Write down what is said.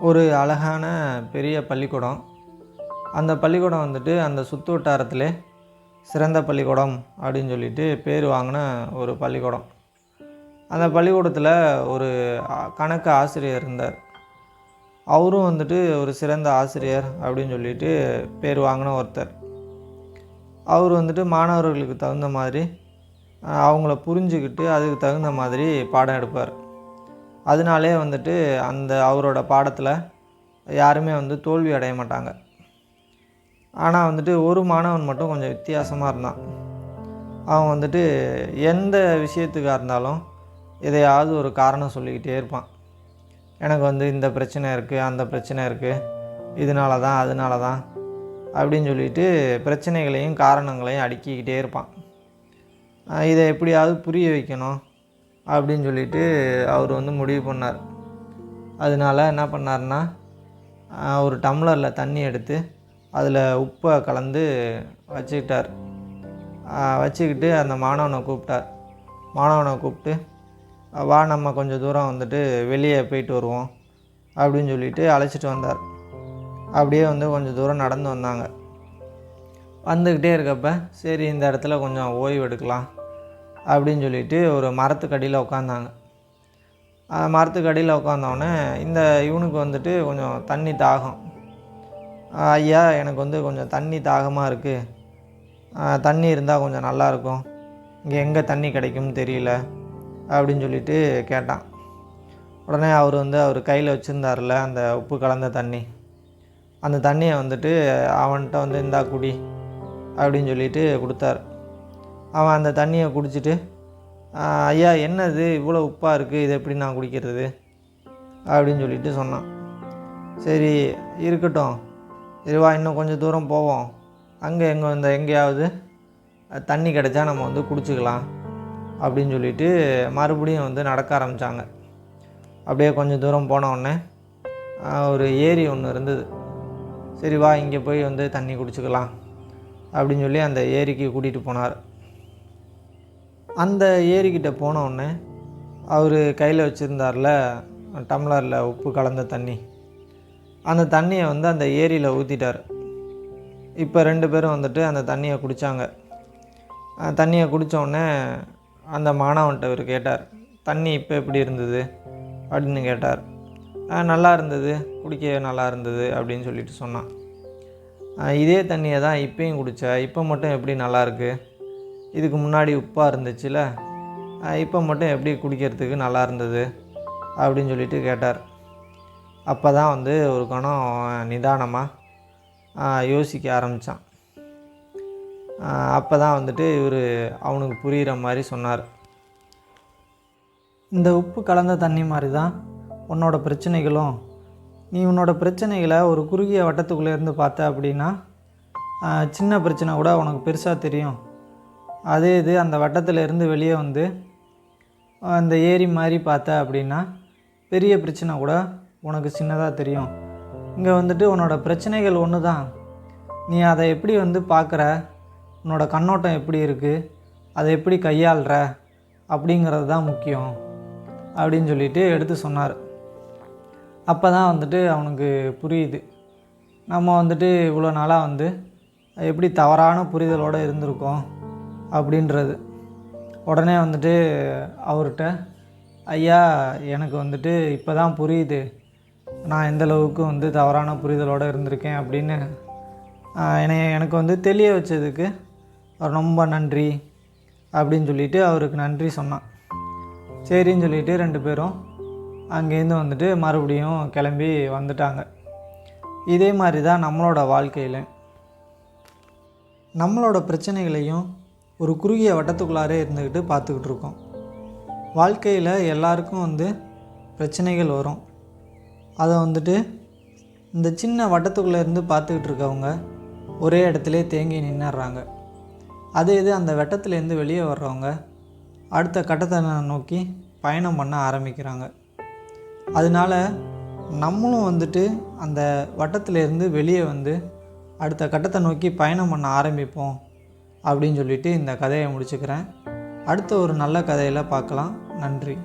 ஒரு அழகான பெரிய பள்ளிக்கூடம். அந்த பள்ளிக்கூடம் வந்துட்டு அந்த சுற்று வட்டாரத்திலே சிறந்த பள்ளிக்கூடம் அப்படின்னு சொல்லிட்டு பேர் வாங்கின ஒரு பள்ளிக்கூடம். அந்த பள்ளிக்கூடத்தில் ஒரு கணக்கு ஆசிரியர் இருந்தார். அவரும் வந்துட்டு ஒரு சிறந்த ஆசிரியர் அப்படின்னு சொல்லிட்டு பேர் வாங்கின ஒருத்தர். அவர் வந்துட்டு மாணவர்களுக்கு தகுந்த மாதிரி அவங்கள புரிஞ்சுக்கிட்டு அதுக்கு தகுந்த மாதிரி பாடம் எடுப்பார். அதனாலே வந்துட்டு அந்த அவரோட பாடத்தில் யாருமே வந்து தோல்வி அடைய மாட்டாங்க. ஆனால் வந்துட்டு ஒரு மாணவன் மட்டும் கொஞ்சம் வித்தியாசமாக இருந்தான். அவன் வந்துட்டு எந்த விஷயத்துக்காக இருந்தாலும் எதையாவது ஒரு காரணம் சொல்லிக்கிட்டே இருப்பான். எனக்கு வந்து இந்த பிரச்சனை இருக்குது, அந்த பிரச்சனை இருக்குது, இதனால தான் அதனால தான் அப்படின்னு சொல்லிட்டு பிரச்சனைகளையும் காரணங்களையும் அடுக்கிக்கிட்டே இருப்பான். இதை எப்படியாவது புரிய வைக்கணும் அப்படின்னு சொல்லிட்டு அவர் வந்து முடிவு பண்ணார். அதனால என்ன பண்ணார்னா, ஒரு டம்ளரில் தண்ணி எடுத்து அதில் உப்பை கலந்து வச்சுக்கிட்டார். வச்சுக்கிட்டு அந்த மாணவனை கூப்பிட்டு வா நம்ம கொஞ்சம் தூரம் வந்துட்டு வெளியே போயிட்டு வருவோம் அப்படின்னு சொல்லிட்டு அழைச்சிட்டு வந்தார். அப்படியே வந்து கொஞ்சம் தூரம் நடந்து வந்தாங்க. வந்துக்கிட்டே இருக்கப்ப சரி இந்த இடத்துல கொஞ்சம் ஓய்வு எடுக்கலாம் அப்படின்னு சொல்லிட்டு ஒரு மரத்துக்கடியில் உட்காந்தாங்க. மரத்துக்கடியில் உட்காந்தோடனே இவனுக்கு வந்துட்டு கொஞ்சம் தண்ணி தாகம். ஐயா எனக்கு வந்து கொஞ்சம் தண்ணி தாகமாக இருக்குது, தண்ணி இருந்தால் கொஞ்சம் நல்லாயிருக்கும், இங்கே எங்கே தண்ணி கிடைக்கும்னு தெரியல அப்படின்னு சொல்லிட்டு கேட்டான். உடனே அவர் கையில் வச்சுருந்தார்ல அந்த உப்பு கலந்த தண்ணி, அந்த தண்ணியை வந்துட்டு அவன்கிட்ட வந்து இந்தா குடி அப்படின்னு சொல்லிட்டு கொடுத்தார். அவன் அந்த தண்ணியை குடிச்சிட்டு ஐயா என்னது இவ்வளோ உப்பாக இருக்குது, இது எப்படி நான் குடிக்கிறது அப்படின்னு சொல்லிட்டு சொன்னான். சரி இருக்கட்டும், இதுவா இன்னும் கொஞ்சம் தூரம் போவோம், அங்கே எங்கேயாவது தண்ணி கிடச்சா நம்ம வந்து குடிச்சிக்கலாம் அப்படின்னு சொல்லிட்டு மறுபடியும் வந்து நடக்க ஆரம்பித்தாங்க. அப்படியே கொஞ்சம் தூரம் போனவுடனே ஒரு ஏரி ஒன்று இருந்தது. சரி வா இங்கே போய் வந்து தண்ணி குடிச்சிக்கலாம் அப்படின்னு சொல்லி அந்த ஏரிக்கு கூட்டிகிட்டு போனார். அந்த ஏரிக்கிட்ட போனவுடனே அவர் கையில் வச்சுருந்தார்ல டம்ளரில் உப்பு கலந்த தண்ணி, அந்த தண்ணியை வந்து அந்த ஏரியில் ஊற்றிட்டார். இப்போ 2 பேரும் வந்துட்டு அந்த தண்ணியை குடித்தாங்க. தண்ணியை குடித்தோடனே அந்த மாணவன்கிட்ட இவர் கேட்டார், தண்ணி இப்போ எப்படி இருந்தது அப்படின்னு கேட்டார். நல்லா இருந்தது, குடிக்க நல்லா இருந்தது அப்படின்னு சொல்லிட்டு சொன்னான். இதே தண்ணியை தான் இப்போயும் குடித்த, இப்போ மட்டும் எப்படி நல்லாயிருக்கு, இதுக்கு முன்னாடி உப்பாக இருந்துச்சுல, இப்போ மட்டும் எப்படி குடிக்கிறதுக்கு நல்லா இருந்தது அப்படின்னு சொல்லிட்டு கேட்டார். அப்போ தான் வந்து ஒரு கணம் நிதானமாக யோசிக்க ஆரம்பித்தான். அப்போ தான் வந்துட்டு இவர் அவனுக்கு புரிகிற மாதிரி சொன்னார். இந்த உப்பு கலந்த தண்ணி மாதிரி தான் உன்னோட பிரச்சனைகளும். நீ உன்னோட பிரச்சனைகளை ஒரு குறுகிய வட்டத்துக்குள்ளே இருந்து பார்த்த அப்படின்னா சின்ன பிரச்சனை கூட உனக்கு பெருசாக தெரியும். அதே இது அந்த வட்டத்தில் இருந்து வெளியே வந்து அந்த ஏரி மாதிரி பார்த்த அப்படின்னா பெரிய பிரச்சனை கூட உனக்கு சின்னதாக தெரியும். இங்கே வந்துட்டு உன்னோட பிரச்சனைகள் ஒன்று தான், நீ அதை எப்படி வந்து பார்க்குற, உன்னோட கண்ணோட்டம் எப்படி இருக்குது, அதை எப்படி கையாளுற அப்படிங்கிறது தான் முக்கியம் அப்படின்னு சொல்லிட்டு எடுத்து சொன்னார். அப்போ தான் வந்துட்டு அவனுக்கு புரியுது, நம்ம வந்துட்டு இவ்வளோ நாளாக வந்து எப்படி தவறான புரிதலோடு இருந்திருக்கோம் அப்படின்றது. உடனே வந்துட்டு அவர்கிட்ட ஐயா எனக்கு வந்துட்டு இப்போ தான் புரியுது, நான் எந்தளவுக்கு வந்து தவறான புரிதலோடு இருந்திருக்கேன் அப்படின்னு எனக்கு வந்து தெளிய வச்சதுக்கு ரொம்ப நன்றி அப்படின்னு சொல்லிட்டு அவருக்கு நன்றி சொன்னான். சரின்னு சொல்லிட்டு 2 பேரும் அங்கேருந்து வந்துட்டு மறுபடியும் கிளம்பி வந்துட்டாங்க. இதே மாதிரி தான் நம்மளோட வாழ்க்கையில் நம்மளோட பிரச்சனைகளையும் ஒரு குறுகிய வட்டத்துக்குள்ளாரே இருந்துக்கிட்டு பார்த்துக்கிட்டு இருக்கோம். வாழ்க்கையில் எல்லாருக்கும் வந்து பிரச்சனைகள் வரும். அதை வந்துட்டு இந்த சின்ன வட்டத்துக்குள்ளே இருந்து பார்த்துக்கிட்டு இருக்கவங்க ஒரே இடத்துல தேங்கி நின்றுறாங்க. அதே இது அந்த வட்டத்துலேருந்து வெளியே வர்றவங்க அடுத்த கட்டத்தை நோக்கி பயணம் பண்ண ஆரம்பிக்கிறாங்க. அதனால் நம்மளும் வந்துட்டு அந்த வட்டத்திலேருந்து வெளியே வந்து அடுத்த கட்டத்தை நோக்கி பயணம் பண்ண ஆரம்பிப்போம் அப்படின்னு சொல்லிட்டு இந்த கதையை முடிச்சுக்கிறேன். அடுத்த ஒரு நல்ல கதையில் பார்க்கலாம். நன்றி.